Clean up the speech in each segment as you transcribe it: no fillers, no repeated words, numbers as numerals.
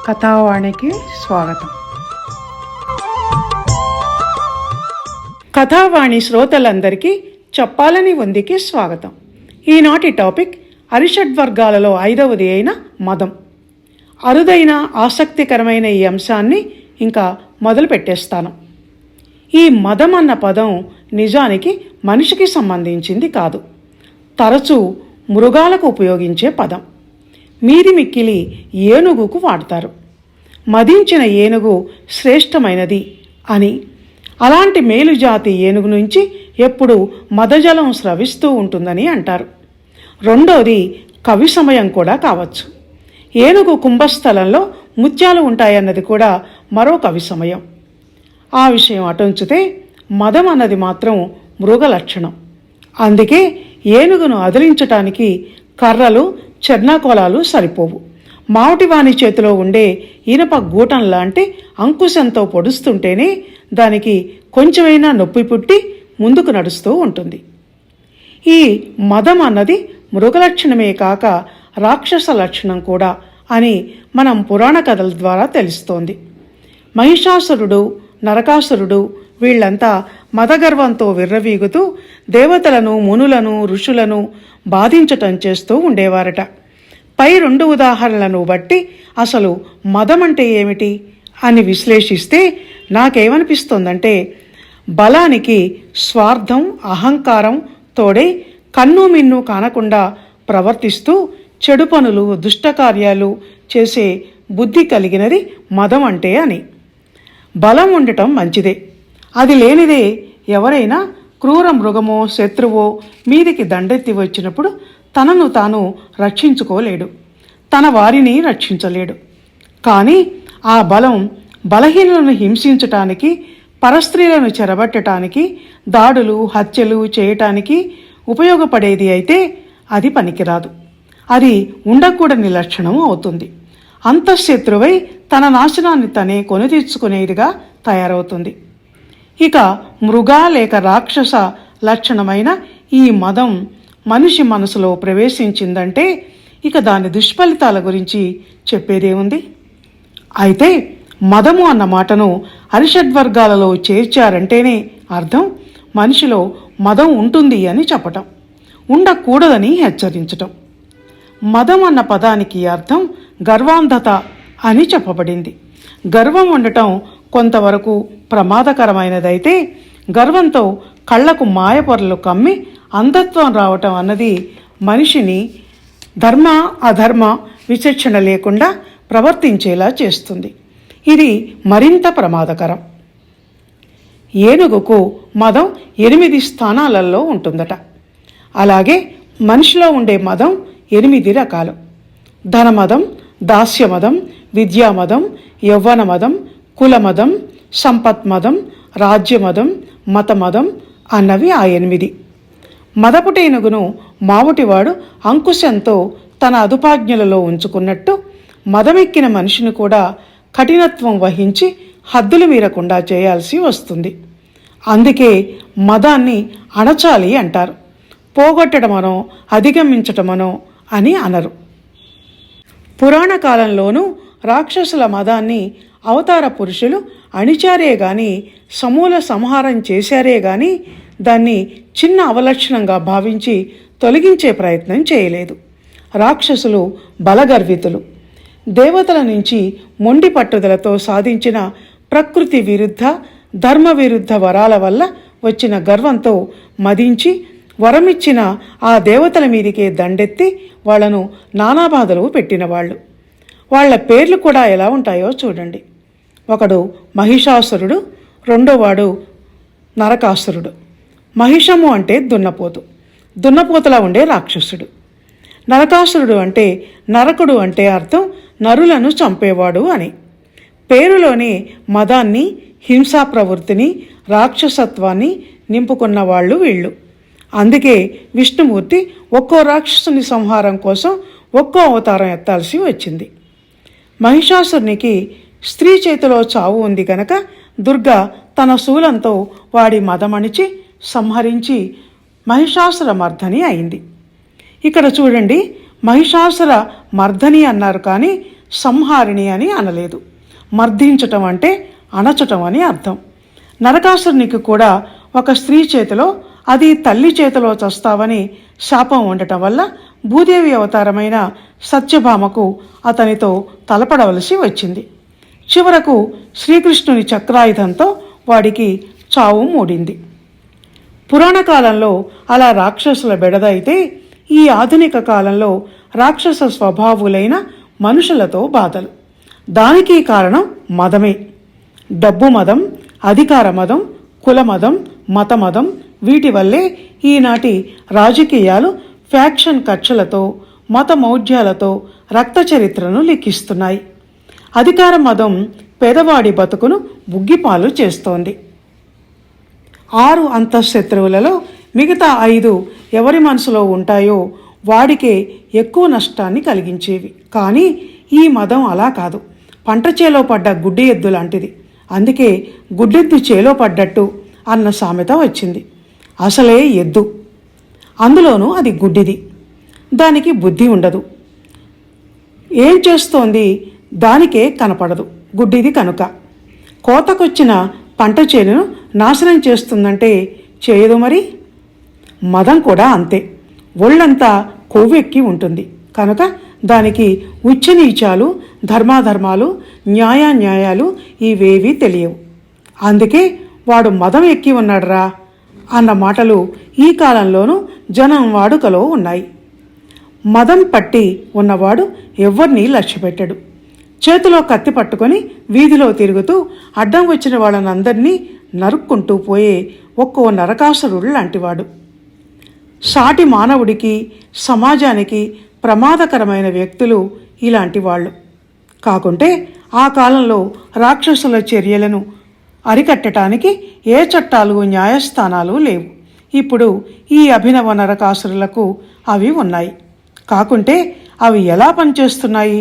కథావాణికి స్వాగతం. కథావాణి శ్రోతలందరికీ చెప్పాలని ఉందికి స్వాగతం. ఈనాటి టాపిక్ అరిషడ్వర్గాలలో 5వది అయిన మదం. అరుదైన ఆసక్తికరమైన ఈ అంశాన్ని ఇంకా మొదలు పెట్టేస్తాను. ఈ మదం అన్న పదం నిజానికి మనిషికి సంబంధించింది కాదు, తరచూ మృగాలకు ఉపయోగించే పదం. మీది మిక్కిలి ఏనుగుకు వాడతారు. మదించిన ఏనుగు శ్రేష్టమైనది అని, అలాంటి మేలుజాతి ఏనుగు నుంచి ఎప్పుడు మదజలం స్రవిస్తూ ఉంటుందని అంటారు. రెండోది కవి సమయం కూడా కావచ్చు. ఏనుగు కుంభస్థలంలో ముత్యాలు ఉంటాయన్నది కూడా మరో కవి సమయం. ఆ విషయం అటుంచితే మదం అన్నది మాత్రం మృగ లక్షణం. అందుకే ఏనుగును అదిలించటానికి కర్రలు చెర్నాకోలాలు సరిపోవు. మావటివాని చేతిలో ఉండే ఇనప గూటం లాంటి అంకుశంతో పొడుస్తుంటేనే దానికి కొంచెమైనా నొప్పి పుట్టి ముందుకు నడుస్తూ ఉంటుంది. ఈ మదం అన్నది మృగలక్షణమే కాక రాక్షస లక్షణం కూడా అని మనం పురాణ కథల ద్వారా తెలుస్తోంది. మహిషాసురుడు, నరకాసురుడు వీళ్లంతా మదగర్వంతో విర్రవీగుతూ దేవతలను, మునులను, ఋషులను బాధించటం చేస్తూ ఉండేవారట. పై 2 ఉదాహరణలను బట్టి అసలు మదం అంటే ఏమిటి అని విశ్లేషిస్తే నాకేమనిపిస్తోందంటే, బలానికి స్వార్థం, అహంకారం తోడై కన్ను మిన్ను కానకుండా ప్రవర్తిస్తూ చెడు పనులు, దుష్టకార్యాలు చేసే బుద్ధి కలిగినది మదం అంటే అని. బలం ఉండటం మంచిదే. అది లేనిదే ఎవరైనా క్రూర మృగమో శత్రువో మీదికి దండెత్తి వచ్చినప్పుడు తనను తాను రక్షించుకోలేడు, తన వారిని రక్షించలేడు. కానీ ఆ బలం బలహీనులను హింసించటానికి, పరస్త్రీలను చెరబట్టడానికి, దాడులు హత్యలు చేయటానికి ఉపయోగపడేది అయితే అది పనికిరాదు. అది ఉండకూడని లక్షణం అవుతుంది. అంతఃశత్రువై తన నాశనాన్ని తనే కొని తెచ్చుకునేదిగా తయారవుతుంది. ఇక మృగ లేక రాక్షస లక్షణమైన ఈ మదం మనిషి మనసులో ప్రవేశించిందంటే ఇక దాని దుష్ఫలితాల గురించి చెప్పేదేముంది. అయితే మదము అన్న మాటను అరిషడ్వర్గాలలో చేర్చారంటేనే అర్థం మనిషిలో మదం ఉంటుంది అని చెప్పటం, ఉండకూడదని హెచ్చరించటం. మదం అన్న పదానికి అర్థం గర్వాంధత అని చెప్పబడింది. గర్వం ఉండటం కొంతవరకు ప్రమాదకరమైనదైతే గర్వంతో కళ్లకు మాయపొరలు కమ్మి అంధత్వం రావటం అన్నది మనిషిని ధర్మ అధర్మ విచక్షణ లేకుండా ప్రవర్తించేలా చేస్తుంది. ఇది మరింత ప్రమాదకరం. ఏనుగుకు మదం 8 స్థానాలలో ఉంటుందట. అలాగే మనిషిలో ఉండే మదం 8 రకాలు. ధనమదం, దాస్యమదం, విద్యామదం, యవ్వనమదం, కులమదం, సంపత్మదం, రాజ్యమదం, మతమదం అన్నవి ఆ 8. మదపుటేనుగును మావుటివాడు అంకుశంతో తన అదుపాజ్ఞలలో ఉంచుకున్నట్టు మదమెక్కిన మనిషిని కూడా కఠినత్వం వహించి హద్దులు మీరకుండా చేయాల్సి వస్తుంది. అందుకే మదాన్ని అణచాలి అంటారు. పోగొట్టడమనో అధిగమించటమనో అని అనరు. పురాణ కాలంలోనూ రాక్షసుల మదాన్ని అవతార పురుషులు అణిచారే గాని, సమూల సంహారం చేశారే గాని దాన్ని చిన్న అవలక్షణంగా భావించి తొలగించే ప్రయత్నం చేయలేదు. రాక్షసులు బలగర్వితులు. దేవతల నుంచి మొండి పట్టుదలతో సాధించిన ప్రకృతి విరుద్ధ, ధర్మ విరుద్ధ వరాల వల్ల వచ్చిన గర్వంతో మదించి వరమిచ్చిన ఆ దేవతల మీదికే దండెత్తి వాళ్లను నానాబాధలు పెట్టినవాళ్ళు. వాళ్ల పేర్లు కూడా ఎలా ఉంటాయో చూడండి. ఒకడు మహిషాసురుడు, రెండోవాడు నరకాసురుడు. మహిషము అంటే దున్నపోతు, దున్నపోతులా ఉండే రాక్షసుడు. నరకాసురుడు అంటే నరకుడు అంటే అర్థం నరులను చంపేవాడు అని. పేరులోనే మదాన్ని, హింసా ప్రవృత్తిని, రాక్షసత్వాన్ని నింపుకున్న వాళ్ళు వీళ్ళు. అందుకే విష్ణుమూర్తి ఒక్కో రాక్షసుని సంహారం కోసం ఒక్కో అవతారం ఎత్తాల్సి వచ్చింది. మహిషాసురునికి స్త్రీ చేతిలో చావు ఉంది గనక దుర్గ తన శూలంతో వాడి మదమణిచి సంహరించి మహిషాసుర మర్ధని అయింది. ఇక్కడ చూడండి, మహిషాసుర మర్ధని అన్నారు కానీ సంహారిణి అని అనలేదు. మర్దించటం అంటే అణచటం అని అర్థం. నరకాసురునికి కూడా ఒక స్త్రీ చేతిలో, అది తల్లి చేతిలో చస్తావని శాపం ఉండటం వల్ల భూదేవి అవతారమైన సత్యభామకు అతనితో తలపడవలసి వచ్చింది. చివరకు శ్రీకృష్ణుని చక్రాయుధంతో వాడికి చావు మూడింది. పురాణ కాలంలో అలా రాక్షసుల బెడద అయితే, ఈ ఆధునిక కాలంలో రాక్షస స్వభావులైన మనుషులతో బాధలు. దానికి కారణం మదమే. డబ్బు మదం, అధికార మదం, కుల మదం, మత మదం. వీటి వల్లే ఈనాటి రాజకీయాలు ఫ్యాక్షన్ కక్షలతో, మత మౌఢ్యాలతో రక్త చరిత్రను లిఖిస్తున్నాయి. అధికార మదం పేదవాడి బతుకును బుగ్గిపాలు చేస్తోంది. 6 అంతఃశత్రువులలో మిగతా 5 ఎవరి మనసులో ఉంటాయో వాడికే ఎక్కువ నష్టాన్ని కలిగించేవి. కానీ ఈ మదం అలా కాదు. పంట చేలో పడ్డ గుడ్డి ఎద్దు లాంటిది. అందుకే గుడ్డెద్దు చేలో పడ్డట్టు అన్న సామెత వచ్చింది. అసలే ఎద్దు, అందులోనూ అది గుడ్డిది. దానికి బుద్ధి ఉండదు. ఏం చేస్తోంది దానికే కనపడదు, గుడ్డిది కనుక. కోతకొచ్చిన పంట చేనును నాశనం చేస్తుందంటే చేయదు మరి. మదం కూడా అంతే. ఒళ్ళంతా కొవ్వెక్కి ఉంటుంది కనుక దానికి ఉచ్చనీచాలు, ధర్మాధర్మాలు, న్యాయాన్యాయాలు ఇవేవీ తెలియవు. అందుకే వాడు మదం ఎక్కి ఉన్నాడురా అన్న మాటలు ఈ కాలంలోనూ జనం వాడుకలో ఉన్నాయి. మదం పట్టి ఉన్నవాడు ఎవ్వరినీ లక్ష్యపెట్టడు. చేతిలో కత్తి పట్టుకొని వీధిలో తిరుగుతూ అడ్డం వచ్చిన వాళ్ళనందరినీ నరుక్కుంటూ పోయే ఒక్కో నరకాసురుడు లాంటివాడు. సాటి మానవుడికి, సమాజానికి ప్రమాదకరమైన వ్యక్తులు ఇలాంటి వాళ్ళు. కాకుంటే ఆ కాలంలో రాక్షసుల చర్యలను అరికట్టడానికి ఏ చట్టాలు, న్యాయస్థానాలు లేవు. ఇప్పుడు ఈ అభినవ నరకాసురులకు అవి ఉన్నాయి. కాకుంటే అవి ఎలా పనిచేస్తున్నాయి?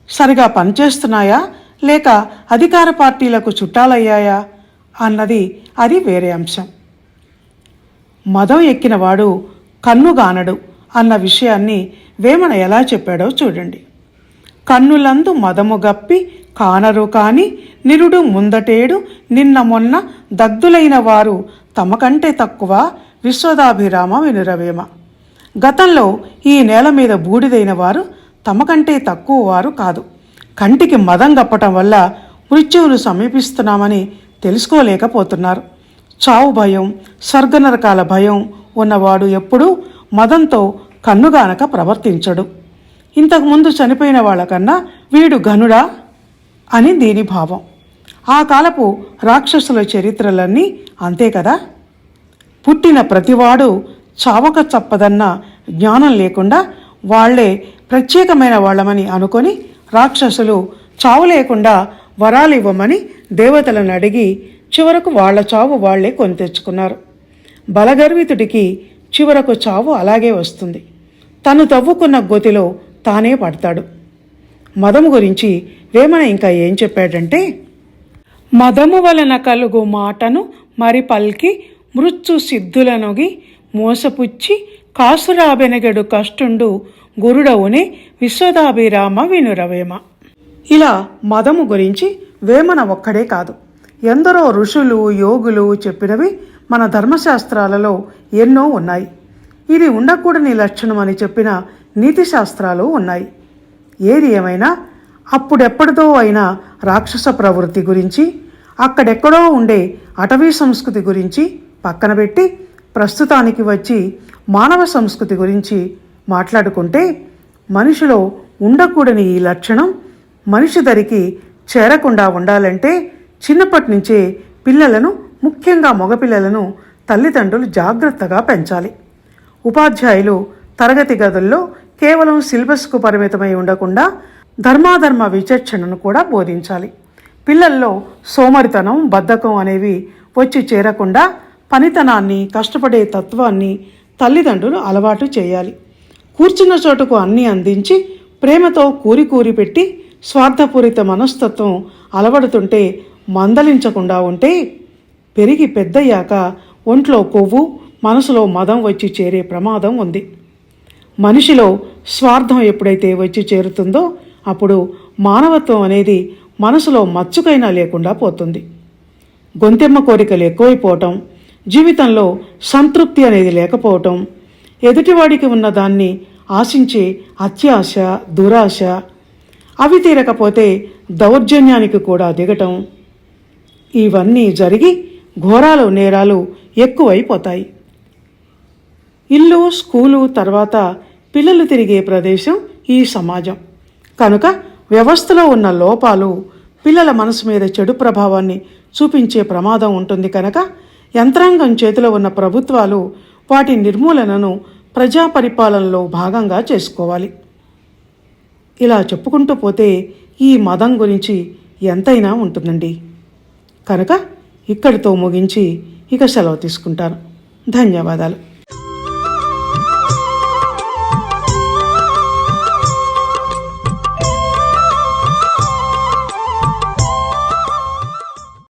సరిగా పనిచేస్తున్నాయా లేక అధికార పార్టీలకు చుట్టాలయ్యాయా అన్నది అది వేరే అంశం. మదం ఎక్కినవాడు కన్నుగానడు అన్న విషయాన్ని వేమన ఎలా చెప్పాడో చూడండి. కన్నులందు మదము గప్పి కానరు కాని నిరుడు ముందటేడు నిన్న మొన్న దగ్ధులైన వారు తమకంటే తక్కువ విశ్వదాభిరామ వినురవేమ. గతంలో ఈ నేల మీద బూడిదైన వారు తమకంటే తక్కువ వారు కాదు. కంటికి మదం గప్పటం వల్ల మృత్యువును సమీపిస్తున్నామని తెలుసుకోలేకపోతున్నారు. చావు భయం, స్వర్గనరకాల భయం ఉన్నవాడు ఎప్పుడూ మదంతో కన్నుగానక ప్రవర్తించడు. ఇంతకుముందు చనిపోయిన వాళ్ళకన్నా వీడు ఘనుడా అని దీని భావం. ఆ కాలపు రాక్షసుల చరిత్రలన్నీ అంతే కదా. పుట్టిన ప్రతివాడు చావక చప్పదన్న జ్ఞానం లేకుండా వాళ్లే ప్రత్యేకమైన వాళ్ళమని అనుకొని రాక్షసులు చావు లేకుండా వరాలు ఇవ్వమని దేవతలను అడిగి చివరకు వాళ్ల చావు వాళ్లే కొని తెచ్చుకున్నారు. బలగర్వితుడికి చివరకు చావు అలాగే వస్తుంది. తను తవ్వుకున్న గోతిలో తానే పడతాడు. మదము గురించి వేమన ఇంకా ఏం చెప్పాడంటే, మదము వలన కలుగు మాటను మరి పల్కి మృత్యు సిద్ధులనొగి మోసపుచ్చి కాసురాబెనగడు కష్టుండు గురుడవునే విశ్వదాభిరామ వినురవేమ. ఇలా మదము గురించి వేమన ఒక్కడే కాదు, ఎందరో ఋషులు, యోగులు చెప్పినవి మన ధర్మశాస్త్రాలలో ఎన్నో ఉన్నాయి. ఇది ఉండకూడని లక్షణం అని చెప్పిన నీతి శాస్త్రాలు ఉన్నాయి. ఏది ఏమైనా అప్పుడెప్పటిదో అయిన రాక్షస ప్రవృత్తి గురించి, అక్కడెక్కడో ఉండే అటవీ సంస్కృతి గురించి పక్కన పెట్టి ప్రస్తుతానికి వచ్చి మానవ సంస్కృతి గురించి మాట్లాడుకుంటే, మనిషిలో ఉండకూడని ఈ లక్షణం మనిషి దరికి చేరకుండా ఉండాలంటే చిన్నప్పటి నుంచే పిల్లలను, ముఖ్యంగా మగపిల్లలను తల్లిదండ్రులు జాగ్రత్తగా పెంచాలి. ఉపాధ్యాయులు తరగతి గదుల్లో కేవలం సిలబస్కు పరిమితమై ఉండకుండా ధర్మాధర్మ విచక్షణను కూడా బోధించాలి. పిల్లల్లో సోమరితనం, బద్ధకం అనేవి వచ్చి చేరకుండా పనితనాన్ని, కష్టపడే తత్వాన్ని తల్లిదండ్రులు అలవాటు చేయాలి. కూర్చున్న చోటుకు అన్నీ అందించి ప్రేమతో కూరి కూరి పెట్టి స్వార్థపూరిత మనస్తత్వం అలవడుతుంటే మందలించకుండా ఉంటే పెరిగి పెద్దయ్యాక ఒంట్లో కొవ్వు, మనసులో మదం వచ్చి చేరే ప్రమాదం ఉంది. మనిషిలో స్వార్థం ఎప్పుడైతే వచ్చి చేరుతుందో అప్పుడు మానవత్వం అనేది మనసులో మచ్చుకైనా లేకుండా పోతుంది. గొంతెమ్మ కోరికలు ఎక్కువైపోవటం, జీవితంలో సంతృప్తి అనేది లేకపోవటం, ఎదుటివాడికి ఉన్న దాన్ని ఆశించే అత్యాశ, దురాశ, అవి తీరకపోతే దౌర్జన్యానికి కూడా దిగటం, ఇవన్నీ జరిగి ఘోరాలు నేరాలు ఎక్కువైపోతాయి. ఇల్లు, స్కూలు తర్వాత పిల్లలు తిరిగే ప్రదేశం ఈ సమాజం. కనుక వ్యవస్థలో ఉన్న లోపాలు పిల్లల మనసు మీద చెడు ప్రభావాన్ని చూపించే ప్రమాదం ఉంటుంది. కనుక యంత్రాంగం చేతిలో ఉన్న ప్రభుత్వాలు వాటి నిర్మూలనను ప్రజా పరిపాలనలో భాగంగా చేసుకోవాలి. ఇలా చెప్పుకుంటూ పోతే ఈ మదం గురించి ఎంతైనా ఉంటుందండి. కనుక ఇక్కడితో ముగించి ఇక సెలవు తీసుకుంటాను. ధన్యవాదాలు.